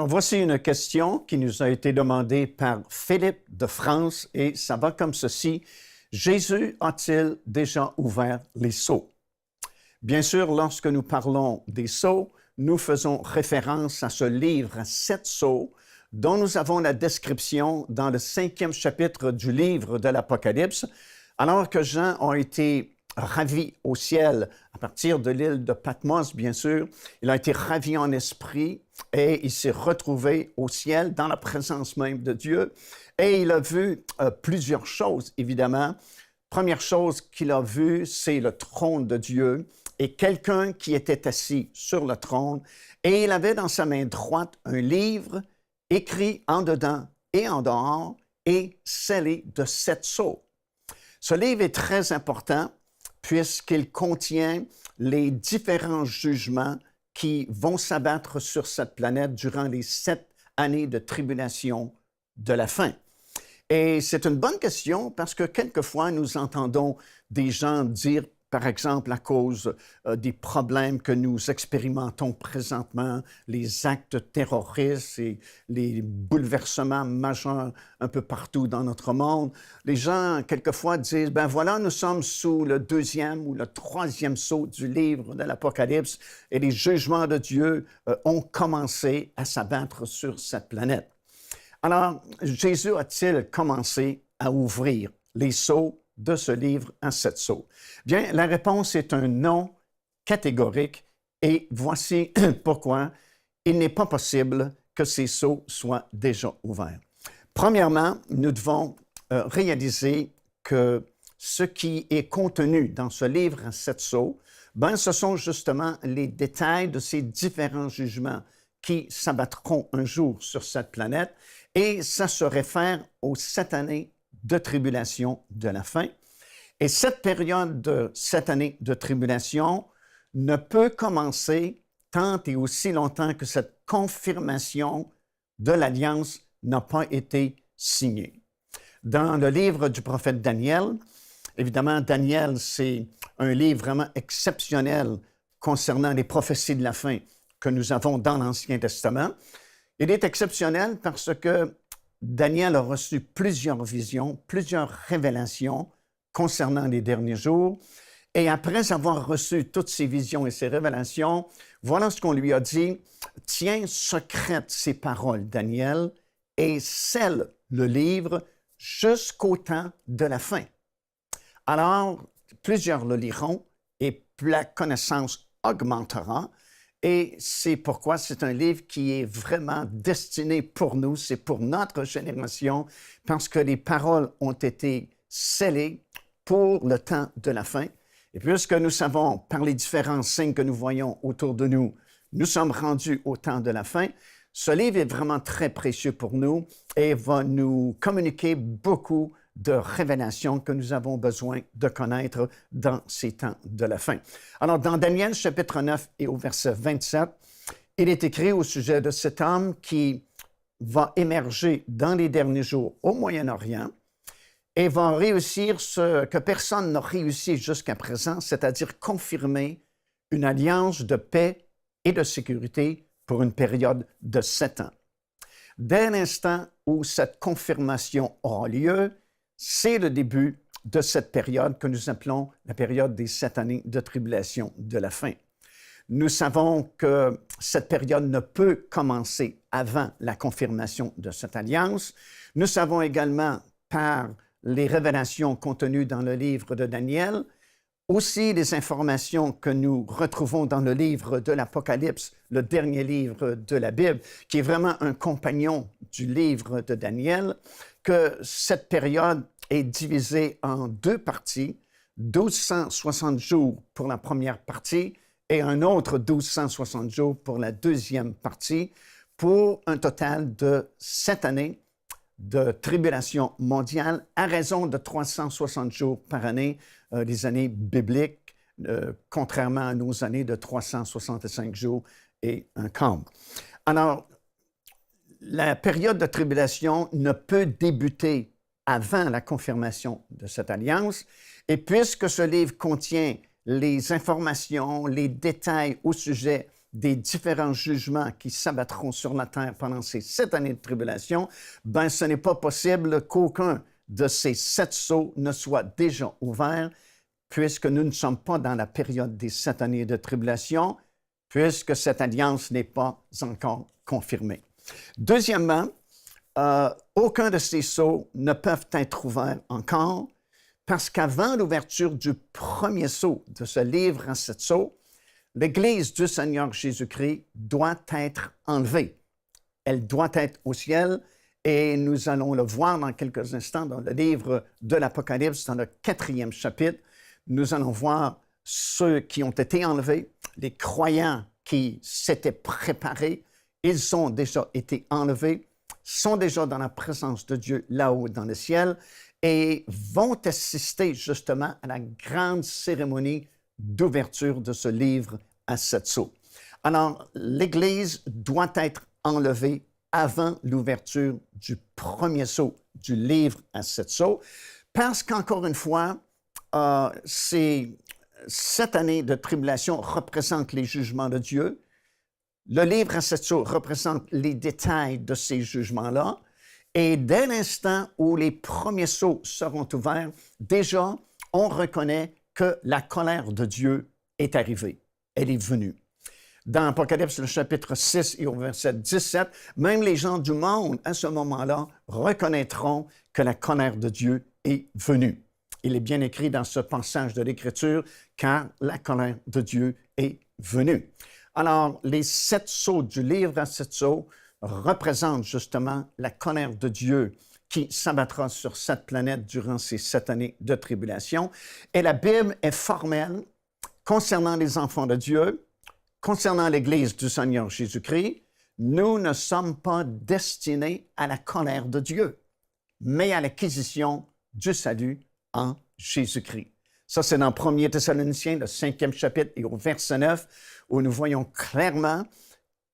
Alors, voici une question qui nous a été demandée par Philippe de France et ça va comme ceci. Jésus a-t-il déjà ouvert les sceaux? Bien sûr, lorsque nous parlons des sceaux, nous faisons référence à ce livre à 7 sceaux dont nous avons la description dans le 5e chapitre du livre de l'Apocalypse, alors que Jean a été ravi au ciel à partir de l'île de Patmos, bien sûr. Il a été ravi en esprit et il s'est retrouvé au ciel dans la présence même de Dieu. Et il a vu plusieurs choses, évidemment. Première chose qu'il a vue, c'est le trône de Dieu et quelqu'un qui était assis sur le trône. Et il avait dans sa main droite un livre écrit en dedans et en dehors et scellé de 7 sceaux. Ce livre est très important puisqu'il contient les différents jugements qui vont s'abattre sur cette planète durant les 7 années de tribulation de la fin. Et c'est une bonne question parce que quelquefois nous entendons des gens dire, par exemple, à cause des problèmes que nous expérimentons présentement, les actes terroristes et les bouleversements majeurs un peu partout dans notre monde, les gens quelquefois disent, ben voilà, nous sommes sous le 2e ou le 3e sceau du livre de l'Apocalypse et les jugements de Dieu ont commencé à s'abattre sur cette planète. Alors, Jésus a-t-il commencé à ouvrir les sceaux de ce livre en 7 sceaux? Bien, la réponse est un non catégorique et voici pourquoi il n'est pas possible que ces sceaux soient déjà ouverts. Premièrement, nous devons réaliser que ce qui est contenu dans ce livre en 7 sceaux, ben, ce sont justement les détails de ces différents jugements qui s'abattront un jour sur cette planète et ça se réfère aux 7 années de tribulation de la fin. Et cette période de 7 années de tribulation ne peut commencer tant et aussi longtemps que cette confirmation de l'alliance n'a pas été signée. Dans le livre du prophète Daniel, évidemment, Daniel, c'est un livre vraiment exceptionnel concernant les prophéties de la fin que nous avons dans l'Ancien Testament. Il est exceptionnel parce que Daniel a reçu plusieurs visions, plusieurs révélations concernant les derniers jours. Et après avoir reçu toutes ces visions et ces révélations, voilà ce qu'on lui a dit. « Tiens secrète ces paroles, Daniel, et scelle le livre jusqu'au temps de la fin. » Alors, plusieurs le liront et la connaissance augmentera. Et c'est pourquoi c'est un livre qui est vraiment destiné pour nous, c'est pour notre génération, parce que les paroles ont été scellées pour le temps de la fin. Et puisque nous savons, par les différents signes que nous voyons autour de nous, nous sommes rendus au temps de la fin, ce livre est vraiment très précieux pour nous et va nous communiquer beaucoup de révélations que nous avons besoin de connaître dans ces temps de la fin. Alors, dans Daniel chapitre 9 et au verset 27, il est écrit au sujet de cet homme qui va émerger dans les derniers jours au Moyen-Orient et va réussir ce que personne n'a réussi jusqu'à présent, c'est-à-dire confirmer une alliance de paix et de sécurité pour une période de 7 ans. Dès l'instant où cette confirmation aura lieu, c'est le début de cette période que nous appelons la période des 7 années de tribulation de la fin. Nous savons que cette période ne peut commencer avant la confirmation de cette alliance. Nous savons également par les révélations contenues dans le livre de Daniel, aussi les informations que nous retrouvons dans le livre de l'Apocalypse, le dernier livre de la Bible, qui est vraiment un compagnon du livre de Daniel, que cette période est divisée en 2 parties, 1260 jours pour la première partie et un autre 1260 jours pour la deuxième partie, pour un total de 7 années de tribulation mondiale à raison de 360 jours par année, les années bibliques, contrairement à nos années de 365 jours et un quart. Alors, la période de tribulation ne peut débuter avant la confirmation de cette alliance, et puisque ce livre contient les informations, les détails au sujet des différents jugements qui s'abattront sur la terre pendant ces 7 années de tribulation, ben ce n'est pas possible qu'aucun de ces 7 sceaux ne soit déjà ouvert, puisque nous ne sommes pas dans la période des 7 années de tribulation, puisque cette alliance n'est pas encore confirmée. Deuxièmement, aucun de ces sceaux ne peuvent être ouverts encore, parce qu'avant l'ouverture du premier sceau de ce livre à 7 sceaux, l'Église du Seigneur Jésus-Christ doit être enlevée. Elle doit être au ciel et nous allons le voir dans quelques instants dans le livre de l'Apocalypse, dans le 4e chapitre. Nous allons voir ceux qui ont été enlevés, les croyants qui s'étaient préparés. Ils ont déjà été enlevés, sont déjà dans la présence de Dieu là-haut dans le ciel et vont assister justement à la grande cérémonie d'ouverture de ce livre à 7 sceaux. Alors, l'Église doit être enlevée avant l'ouverture du premier sceau du livre à 7 sceaux, parce qu'encore une fois, ces 7 années de tribulation représentent les jugements de Dieu. Le livre à 7 sceaux représente les détails de ces jugements-là. Et dès l'instant où les premiers sceaux seront ouverts, déjà, on reconnaît que la colère de Dieu est arrivée. Elle est venue. Dans Apocalypse, le chapitre 6 et au verset 17, même les gens du monde, à ce moment-là, reconnaîtront que la colère de Dieu est venue. Il est bien écrit dans ce passage de l'Écriture, car la colère de Dieu est venue. Alors, les 7 sceaux du livre à 7 sceaux représentent justement la colère de Dieu qui s'abattra sur cette planète durant ces 7 années de tribulation. Et la Bible est formelle concernant les enfants de Dieu, concernant l'Église du Seigneur Jésus-Christ. Nous ne sommes pas destinés à la colère de Dieu, mais à l'acquisition du salut en Jésus-Christ. Ça, c'est dans 1 Thessaloniciens, le 5e chapitre et au verset 9, où nous voyons clairement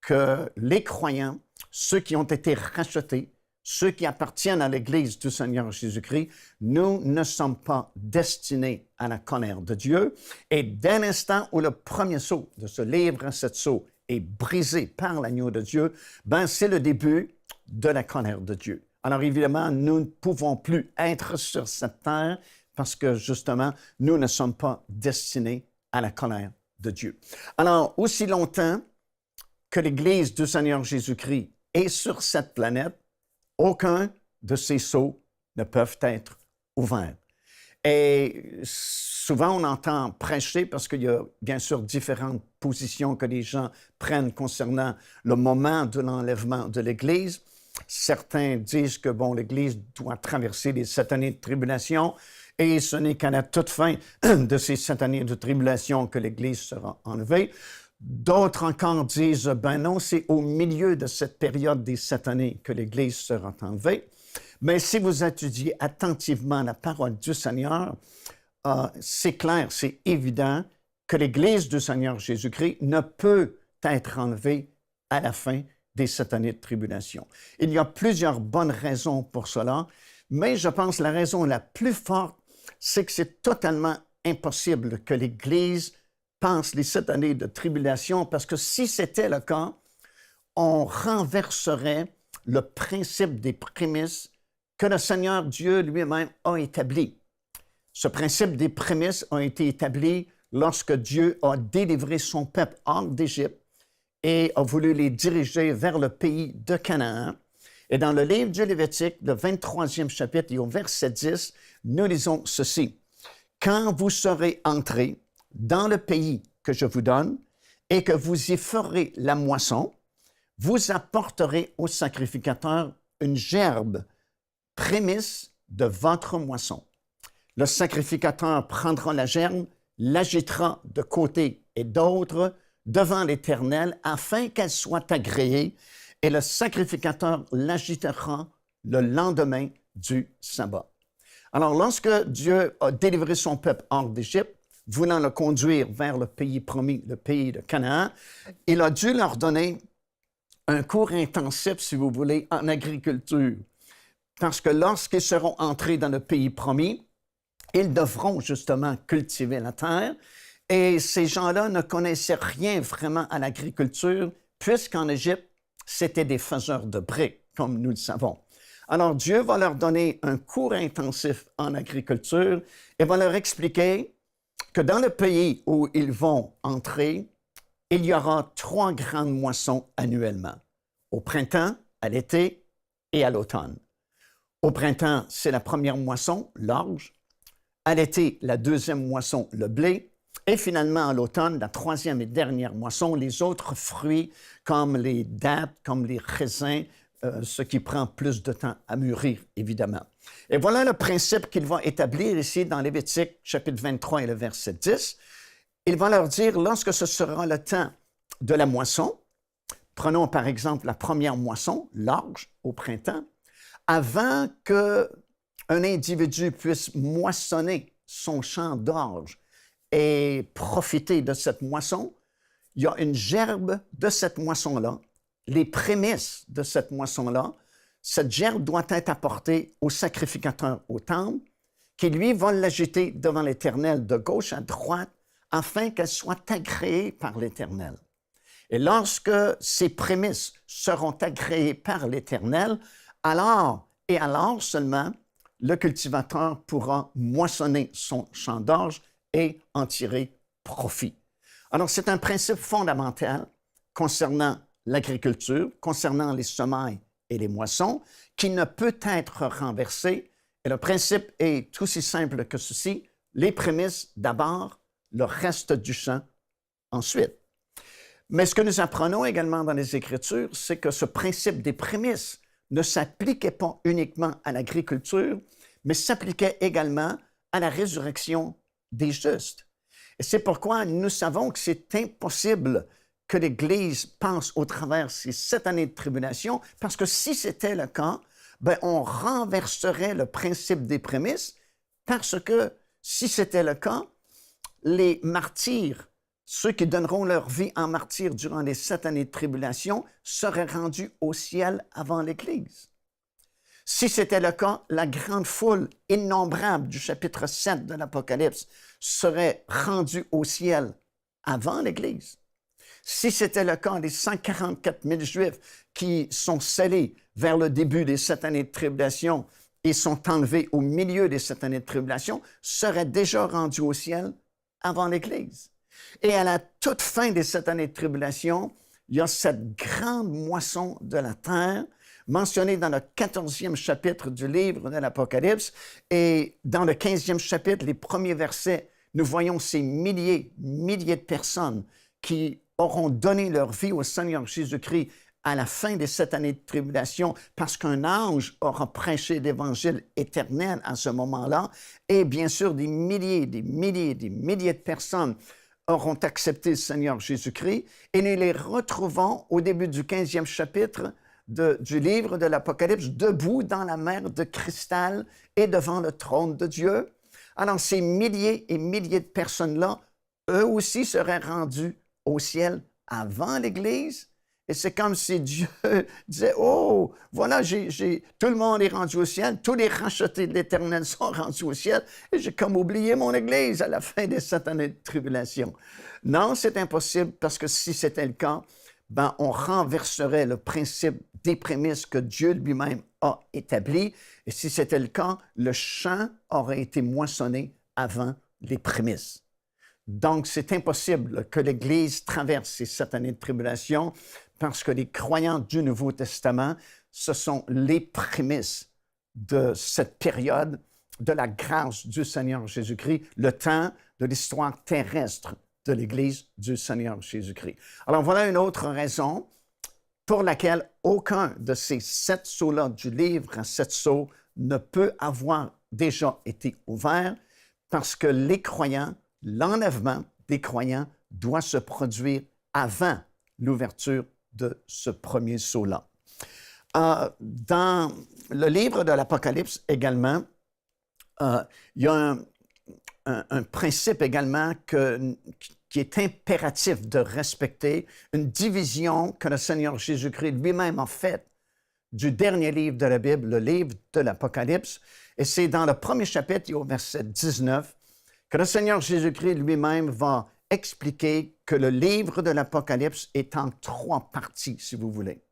que les croyants, ceux qui ont été rachetés, ceux qui appartiennent à l'Église du Seigneur Jésus-Christ, nous ne sommes pas destinés à la colère de Dieu. Et dès l'instant où le premier sceau de ce livre à 7 sceaux est brisé par l'agneau de Dieu, ben c'est le début de la colère de Dieu. Alors évidemment, nous ne pouvons plus être sur cette terre parce que justement, nous ne sommes pas destinés à la colère de Dieu. Alors, aussi longtemps que l'Église du Seigneur Jésus-Christ est sur cette planète, aucun de ces sceaux ne peuvent être ouverts. Et souvent, on entend prêcher parce qu'il y a bien sûr différentes positions que les gens prennent concernant le moment de l'enlèvement de l'Église. Certains disent que, bon, l'Église doit traverser les 7 années de tribulation et ce n'est qu'à la toute fin de ces 7 années de tribulation que l'Église sera enlevée. D'autres encore disent, ben non, c'est au milieu de cette période des 7 années que l'Église sera enlevée. Mais si vous étudiez attentivement la parole du Seigneur, c'est clair, c'est évident que l'Église du Seigneur Jésus-Christ ne peut être enlevée à la fin des 7 années de tribulation. Il y a plusieurs bonnes raisons pour cela, mais je pense que la raison la plus forte, c'est que c'est totalement impossible que l'Église passe les 7 années de tribulation, parce que si c'était le cas, on renverserait le principe des prémices que le Seigneur Dieu lui-même a établi. Ce principe des prémices a été établi lorsque Dieu a délivré son peuple hors d'Égypte et a voulu les diriger vers le pays de Canaan. Et dans le livre du Lévitique, le 23e chapitre et au verset 10, nous lisons ceci. « Quand vous serez entrés dans le pays que je vous donne et que vous y ferez la moisson, vous apporterez au sacrificateur une gerbe, prémisse de votre moisson. Le sacrificateur prendra la gerbe, l'agitera de côté et d'autre devant l'Éternel afin qu'elle soit agréée, et le sacrificateur l'agitera le lendemain du sabbat. » Alors, lorsque Dieu a délivré son peuple hors d'Égypte, voulant le conduire vers le pays promis, le pays de Canaan, il a dû leur donner un cours intensif, si vous voulez, en agriculture. Parce que lorsqu'ils seront entrés dans le pays promis, ils devront justement cultiver la terre Et ces gens-là ne connaissaient rien vraiment à l'agriculture, puisqu'en Égypte, c'était des faiseurs de briques, comme nous le savons. Alors Dieu va leur donner un cours intensif en agriculture et va leur expliquer que dans le pays où ils vont entrer, il y aura 3 grandes moissons annuellement, au printemps, à l'été et à l'automne. Au printemps, c'est la première moisson, l'orge. À l'été, la deuxième moisson, le blé. Et finalement, à l'automne, la troisième et dernière moisson, les autres fruits comme les dattes, comme les raisins, ce qui prend plus de temps à mûrir, évidemment. Et voilà le principe qu'il va établir ici dans Lévitique, chapitre 23 et le verset 10. Il va leur dire, lorsque ce sera le temps de la moisson, prenons par exemple la première moisson, l'orge, au printemps, avant qu'un individu puisse moissonner son champ d'orge et profiter de cette moisson, il y a une gerbe de cette moisson-là, les prémices de cette moisson-là. Cette gerbe doit être apportée au sacrificateur au temple, qui lui va l'agiter devant l'Éternel de gauche à droite, afin qu'elle soit agréée par l'Éternel. Et lorsque ces prémices seront agréées par l'Éternel, alors et alors seulement, le cultivateur pourra moissonner son champ d'orge et en tirer profit. Alors, c'est un principe fondamental concernant l'agriculture, concernant les semailles et les moissons, qui ne peut être renversé. Et le principe est aussi simple que ceci, les prémices d'abord, le reste du champ ensuite. Mais ce que nous apprenons également dans les Écritures, c'est que ce principe des prémices ne s'appliquait pas uniquement à l'agriculture, mais s'appliquait également à la résurrection des justes. Et c'est pourquoi nous savons que c'est impossible que l'Église passe au travers ces 7 années de tribulation, parce que si c'était le cas, on renverserait le principe des prémices, parce que si c'était le cas, les martyrs, ceux qui donneront leur vie en martyrs durant les 7 années de tribulation, seraient rendus au ciel avant l'Église. Si c'était le cas, la grande foule innombrable du chapitre 7 de l'Apocalypse serait rendue au ciel avant l'Église. Si c'était le cas, les 144 000 Juifs qui sont scellés vers le début des 7 années de tribulation et sont enlevés au milieu des 7 années de tribulation seraient déjà rendus au ciel avant l'Église. Et à la toute fin des 7 années de tribulation, il y a cette grande moisson de la terre mentionnée dans le 14e chapitre du livre de l'Apocalypse. Et dans le 15e chapitre, les premiers versets, nous voyons ces milliers de personnes qui auront donné leur vie au Seigneur Jésus-Christ à la fin des 7 années de tribulation parce qu'un ange aura prêché l'Évangile éternel à ce moment-là. Et bien sûr, des milliers de personnes auront accepté le Seigneur Jésus-Christ. Et nous les retrouvons au début du 15e chapitre du livre de l'Apocalypse, debout dans la mer de cristal et devant le trône de Dieu. Alors, ces milliers et milliers de personnes-là, eux aussi seraient rendus au ciel avant l'Église. Et c'est comme si Dieu disait, « Oh, voilà, tout le monde est rendu au ciel, tous les rachetés de l'Éternel sont rendus au ciel, et j'ai comme oublié mon Église à la fin des 7 années de tribulation. » Non, c'est impossible, parce que si c'était le cas, on renverserait le principe des prémices que Dieu lui-même a établi. Et si c'était le cas, le champ aurait été moissonné avant les prémices. Donc, c'est impossible que l'Église traverse ces 7 années de tribulation parce que les croyants du Nouveau Testament, ce sont les prémices de cette période de la grâce du Seigneur Jésus-Christ, le temps de l'histoire terrestre de l'Église du Seigneur Jésus-Christ. Alors, voilà une autre raison pour laquelle aucun de ces 7 sceaux-là du livre à 7 sceaux ne peut avoir déjà été ouvert parce que les croyants, l'enlèvement des croyants doit se produire avant l'ouverture de ce premier sceau-là. Dans le livre de l'Apocalypse également, il y a un principe également qui est impératif de respecter, une division que le Seigneur Jésus-Christ lui-même a faite du dernier livre de la Bible, le livre de l'Apocalypse. Et c'est dans le premier chapitre, au verset 19, que le Seigneur Jésus-Christ lui-même va expliqué que le livre de l'Apocalypse est en 3 parties, si vous voulez.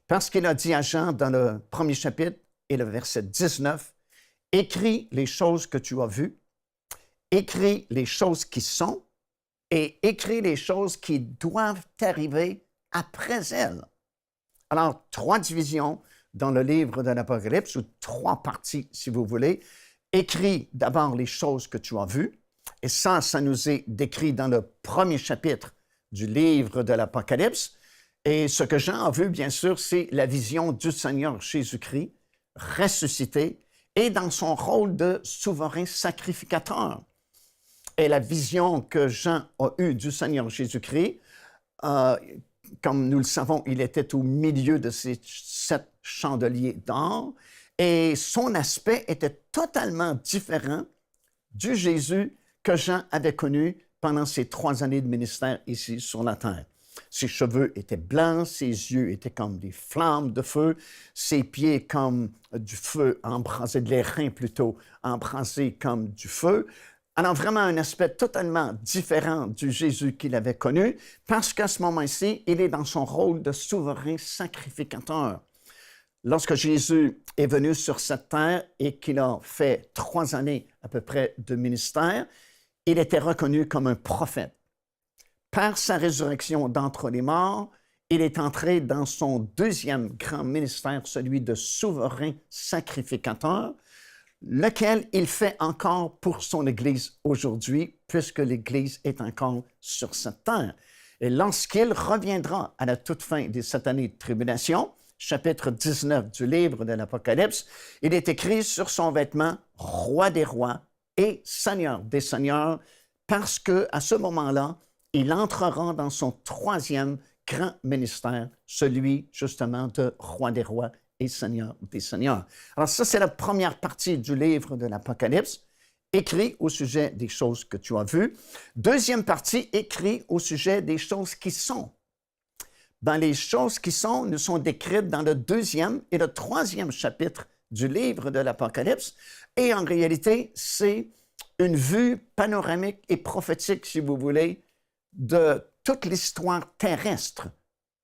Parce qu'il a dit à Jean dans le premier chapitre et le verset 19, « Écris les choses que tu as vues, écris les choses qui sont, et écris les choses qui doivent arriver après elles. » Alors, 3 divisions dans le livre de l'Apocalypse, ou 3 parties, si vous voulez. Écris d'abord les choses que tu as vues, et ça nous est décrit dans le premier chapitre du livre de l'Apocalypse. Et ce que Jean a vu, bien sûr, c'est la vision du Seigneur Jésus-Christ ressuscité et dans son rôle de souverain sacrificateur. Et la vision que Jean a eue du Seigneur Jésus-Christ, comme nous le savons, il était au milieu de ces 7 chandeliers d'or et son aspect était totalement différent du Jésus que Jean avait connu pendant ses 3 années de ministère ici sur la terre. Ses cheveux étaient blancs, ses yeux étaient comme des flammes de feu, ses pieds comme du feu embrasé, les reins plutôt embrasés comme du feu. Alors vraiment un aspect totalement différent du Jésus qu'il avait connu, parce qu'à ce moment-ci, il est dans son rôle de souverain sacrificateur. Lorsque Jésus est venu sur cette terre et qu'il a fait 3 années à peu près de ministère, il était reconnu comme un prophète. Par sa résurrection d'entre les morts, il est entré dans son 2e grand ministère, celui de souverain sacrificateur, lequel il fait encore pour son Église aujourd'hui, puisque l'Église est encore sur cette terre. Et lorsqu'il reviendra à la toute fin de cette année de tribulation, chapitre 19 du livre de l'Apocalypse, il est écrit sur son vêtement « Roi des rois et Seigneur des seigneurs », parce qu'à ce moment-là, il entrera dans son 3e grand ministère, celui justement de Roi des rois et Seigneur des seigneurs. Alors ça, c'est la première partie du livre de l'Apocalypse, écrit au sujet des choses que tu as vues. 2e partie, écrit au sujet des choses qui sont. Ben, les choses qui sont nous sont décrites dans le 2e et le 3e chapitre du livre de l'Apocalypse. Et en réalité, c'est une vue panoramique et prophétique, si vous voulez, de toute l'histoire terrestre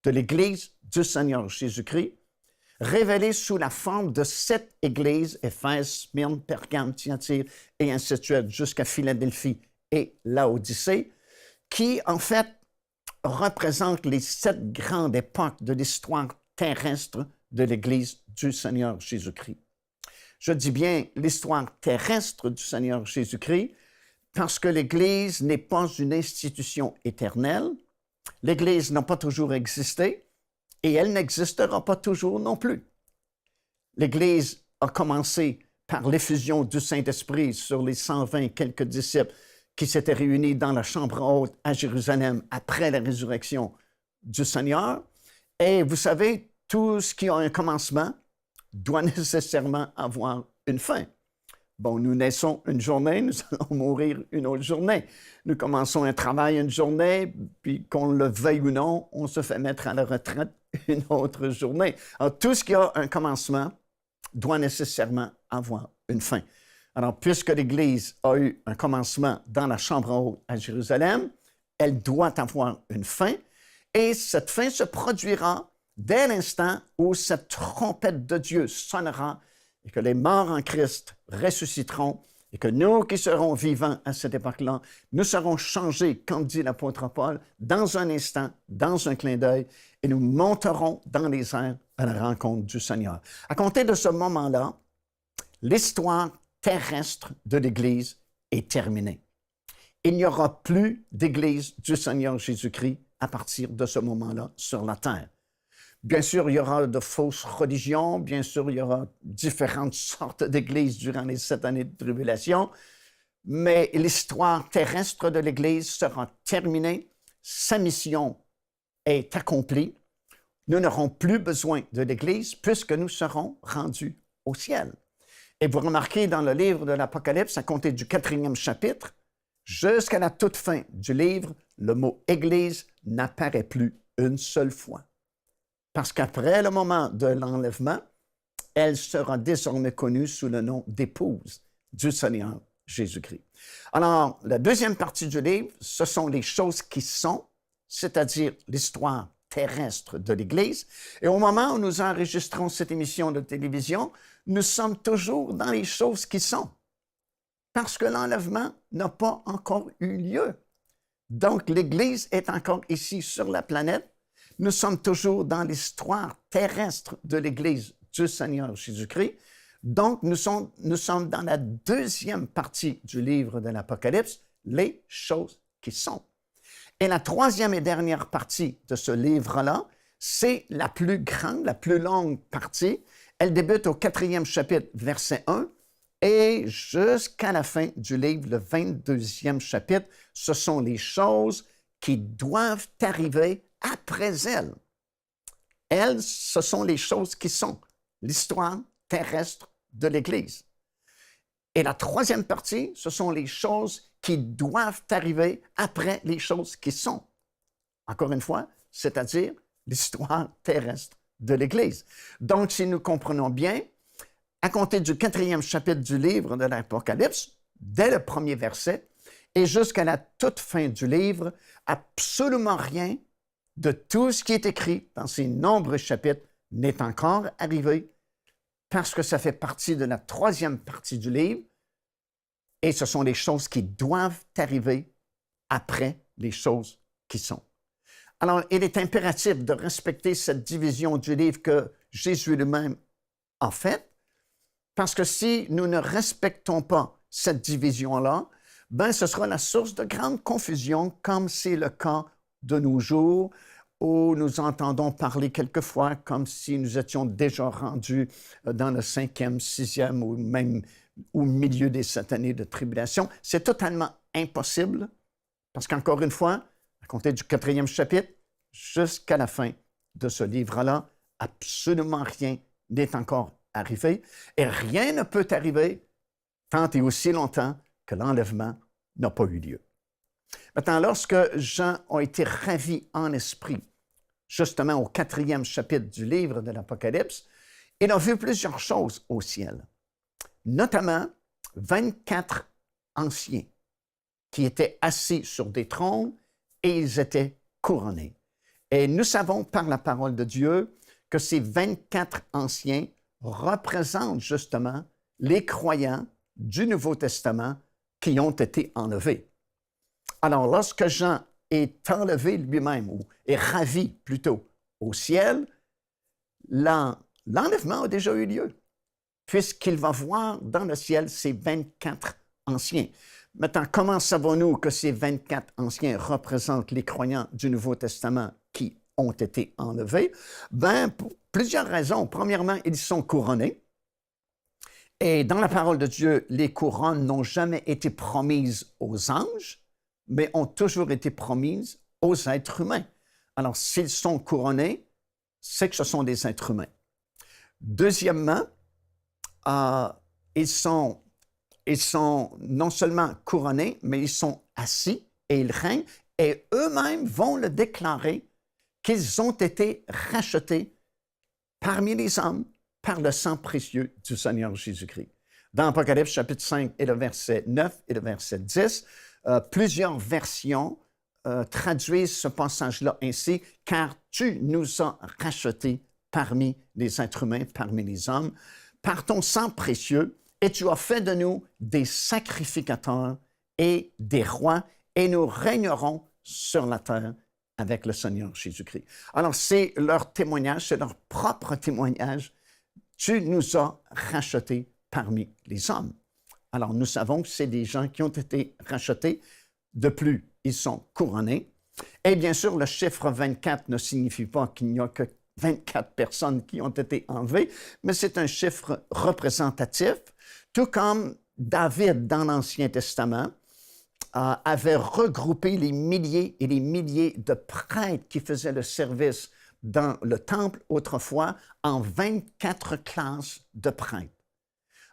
de l'Église du Seigneur Jésus-Christ, révélée sous la forme de 7 églises, Éphèse, Smyrne, Pergame, Thyatire, et ainsi de suite, jusqu'à Philadelphie et Laodicée, qui, en fait, représentent les 7 grandes époques de l'histoire terrestre de l'Église du Seigneur Jésus-Christ. Je dis bien l'histoire terrestre du Seigneur Jésus-Christ, parce que l'Église n'est pas une institution éternelle, l'Église n'a pas toujours existé et elle n'existera pas toujours non plus. L'Église a commencé par l'effusion du Saint-Esprit sur les 120 quelques disciples qui s'étaient réunis dans la chambre haute à Jérusalem après la résurrection du Seigneur. Et vous savez, tout ce qui a un commencement doit nécessairement avoir une fin. Bon, nous naissons une journée, nous allons mourir une autre journée. Nous commençons un travail une journée, puis qu'on le veuille ou non, on se fait mettre à la retraite une autre journée. Alors, tout ce qui a un commencement doit nécessairement avoir une fin. Alors, puisque l'Église a eu un commencement dans la chambre haute à Jérusalem, elle doit avoir une fin, et cette fin se produira dès l'instant où cette trompette de Dieu sonnera et que les morts en Christ ressusciteront et que nous qui serons vivants à cette époque-là, nous serons changés, comme dit l'apôtre Paul, dans un instant, dans un clin d'œil, et nous monterons dans les airs à la rencontre du Seigneur. À compter de ce moment-là, l'histoire terrestre de l'Église est terminée. Il n'y aura plus d'Église du Seigneur Jésus-Christ à partir de ce moment-là sur la terre. Bien sûr, il y aura de fausses religions, bien sûr, il y aura différentes sortes d'églises durant les 7 années de tribulation, mais l'histoire terrestre de l'Église sera terminée, sa mission est accomplie, nous n'aurons plus besoin de l'Église puisque nous serons rendus au ciel. Et vous remarquez dans le livre de l'Apocalypse, à compter du 4e chapitre, jusqu'à la toute fin du livre, le mot « Église » n'apparaît plus une seule fois. Parce qu'après le moment de l'enlèvement, elle sera désormais connue sous le nom d'épouse du Seigneur Jésus-Christ. Alors, la deuxième partie du livre, ce sont les choses qui sont, c'est-à-dire l'histoire terrestre de l'Église. Et au moment où nous enregistrons cette émission de télévision, nous sommes toujours dans les choses qui sont, parce que l'enlèvement n'a pas encore eu lieu. Donc, l'Église est encore ici sur la planète. Nous sommes toujours dans l'histoire terrestre de l'Église du Seigneur Jésus-Christ. Donc, nous sommes dans la deuxième partie du livre de l'Apocalypse, les choses qui sont. Et la troisième et dernière partie de ce livre-là, c'est la plus grande, la plus longue partie. Elle débute au 4e chapitre, verset 1, et jusqu'à la fin du livre, le 22e chapitre, ce sont les choses qui doivent arriver après elles. Elles, ce sont les choses qui sont l'histoire terrestre de l'Église. Et la troisième partie, ce sont les choses qui doivent arriver après les choses qui sont. Encore une fois, c'est-à-dire l'histoire terrestre de l'Église. Donc, si nous comprenons bien, à compter du 4e chapitre du livre de l'Apocalypse, dès le premier verset, et jusqu'à la toute fin du livre, absolument rien de tout ce qui est écrit dans ces nombreux chapitres n'est encore arrivé, parce que ça fait partie de la troisième partie du livre, et ce sont les choses qui doivent arriver après les choses qui sont. Alors, il est impératif de respecter cette division du livre que Jésus lui-même a faite, parce que si nous ne respectons pas cette division-là, ben ce sera la source de grande confusion, comme c'est le cas de nos jours, où nous entendons parler quelquefois comme si nous étions déjà rendus dans le 5e, 6e ou même au milieu des 7 années de tribulation. C'est totalement impossible, parce qu'encore une fois, à compter du 4e chapitre jusqu'à la fin de ce livre-là, absolument rien n'est encore arrivé, et rien ne peut arriver tant et aussi longtemps que l'enlèvement n'a pas eu lieu. Maintenant, lorsque Jean a été ravi en esprit, justement au 4e chapitre du livre de l'Apocalypse, il a vu plusieurs choses au ciel, notamment 24 anciens qui étaient assis sur des trônes et ils étaient couronnés. Et nous savons par la parole de Dieu que ces 24 anciens représentent justement les croyants du Nouveau Testament qui ont été enlevés. Alors, lorsque Jean est enlevé lui-même, ou est ravi plutôt au ciel, l'enlèvement a déjà eu lieu, puisqu'il va voir dans le ciel ces 24 anciens. Maintenant, comment savons-nous que ces 24 anciens représentent les croyants du Nouveau Testament qui ont été enlevés? Bien, pour plusieurs raisons. Premièrement, ils sont couronnés. Et dans la parole de Dieu, les couronnes n'ont jamais été promises aux anges, mais ont toujours été promises aux êtres humains. Alors, s'ils sont couronnés, c'est que ce sont des êtres humains. Deuxièmement, ils sont non seulement couronnés, mais ils sont assis et ils règnent, et eux-mêmes vont le déclarer qu'ils ont été rachetés parmi les hommes par le sang précieux du Seigneur Jésus-Christ. Dans Apocalypse chapitre 5 et le verset 9 et le verset 10, plusieurs versions traduisent ce passage-là ainsi, « Car tu nous as rachetés parmi les êtres humains, parmi les hommes, par ton sang précieux, et tu as fait de nous des sacrificateurs et des rois, et nous régnerons sur la terre avec le Seigneur Jésus-Christ. » Alors, c'est leur témoignage, c'est leur propre témoignage. Tu nous as rachetés parmi les hommes. Alors, nous savons que c'est des gens qui ont été rachetés. De plus, ils sont couronnés. Et bien sûr, le chiffre 24 ne signifie pas qu'il n'y a que 24 personnes qui ont été enlevées, mais c'est un chiffre représentatif, tout comme David, dans l'Ancien Testament, avait regroupé les milliers et les milliers de prêtres qui faisaient le service dans le temple autrefois en 24 classes de prêtres.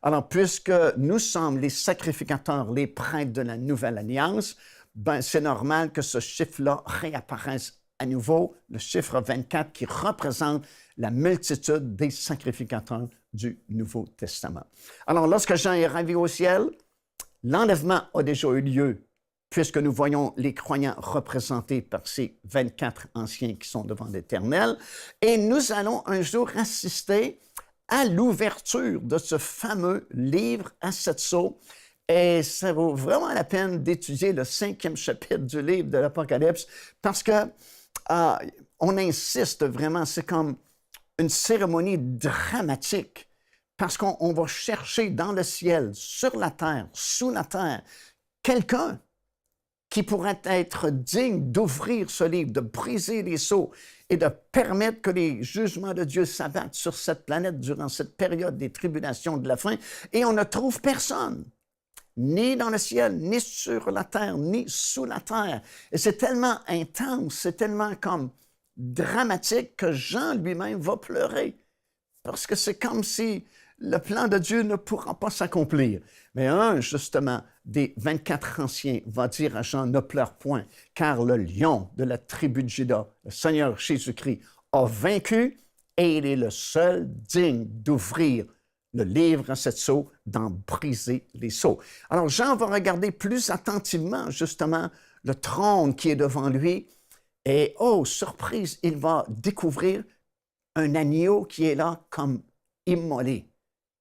Alors, puisque nous sommes les sacrificateurs, les prêtres de la Nouvelle Alliance, ben, c'est normal que ce chiffre-là réapparaisse à nouveau, le chiffre 24 qui représente la multitude des sacrificateurs du Nouveau Testament. Alors, lorsque Jean est ravi au ciel, L'enlèvement a déjà eu lieu, puisque nous voyons les croyants représentés par ces 24 anciens qui sont devant l'Éternel, et nous allons un jour assister à l'ouverture de ce fameux livre à 7 sceaux. Et ça vaut vraiment la peine d'étudier le 5e chapitre du livre de l'Apocalypse, parce que on insiste vraiment, c'est comme une cérémonie dramatique, parce qu'on va chercher dans le ciel, sur la terre, sous la terre, quelqu'un qui pourrait être digne d'ouvrir ce livre, de briser les sceaux et de permettre que les jugements de Dieu s'abattent sur cette planète durant cette période des tribulations de la fin. Et on ne trouve personne, ni dans le ciel, ni sur la terre, ni sous la terre. Et c'est tellement intense, c'est tellement comme dramatique que Jean lui-même va pleurer. Parce que c'est comme si le plan de Dieu ne pourra pas s'accomplir. Mais un, justement, des 24 anciens va dire à Jean, ne pleure point, car le lion de la tribu de Juda, le Seigneur Jésus-Christ, a vaincu et il est le seul digne d'ouvrir le livre à 7 sceaux, d'en briser les sceaux. Alors Jean va regarder plus attentivement, justement, le trône qui est devant lui et, oh, surprise, il va découvrir un agneau qui est là comme immolé.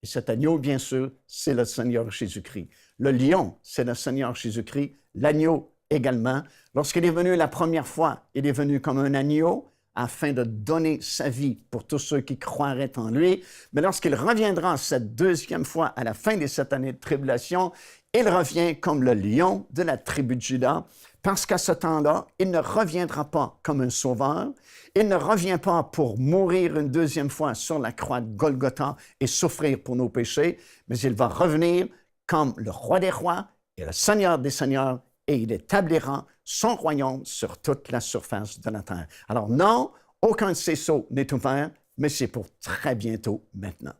Et cet agneau, bien sûr, c'est le Seigneur Jésus-Christ. Le lion, c'est le Seigneur Jésus-Christ. L'agneau également. Lorsqu'il est venu la première fois, il est venu comme un agneau afin de donner sa vie pour tous ceux qui croiraient en lui. Mais lorsqu'il reviendra cette deuxième fois à la fin des 7 années de tribulation, il revient comme le lion de la tribu de Juda, parce qu'à ce temps-là, il ne reviendra pas comme un sauveur, il ne revient pas pour mourir une deuxième fois sur la croix de Golgotha et souffrir pour nos péchés, mais il va revenir comme le roi des rois et le Seigneur des seigneurs, et il établira son royaume sur toute la surface de la terre. Alors non, aucun de ces sceaux n'est ouvert, mais c'est pour très bientôt maintenant.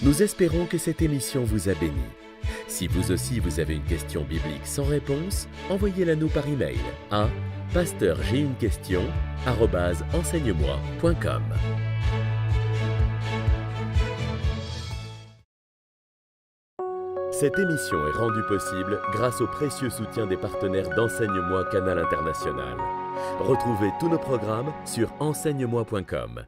Nous espérons que cette émission vous a béni. Si vous aussi vous avez une question biblique sans réponse, envoyez-la nous par email à pasteurj'aiunequestion@enseigne-moi.com. Cette émission est rendue possible grâce au précieux soutien des partenaires d'Enseigne-moi Canal International. Retrouvez tous nos programmes sur enseigne-moi.com.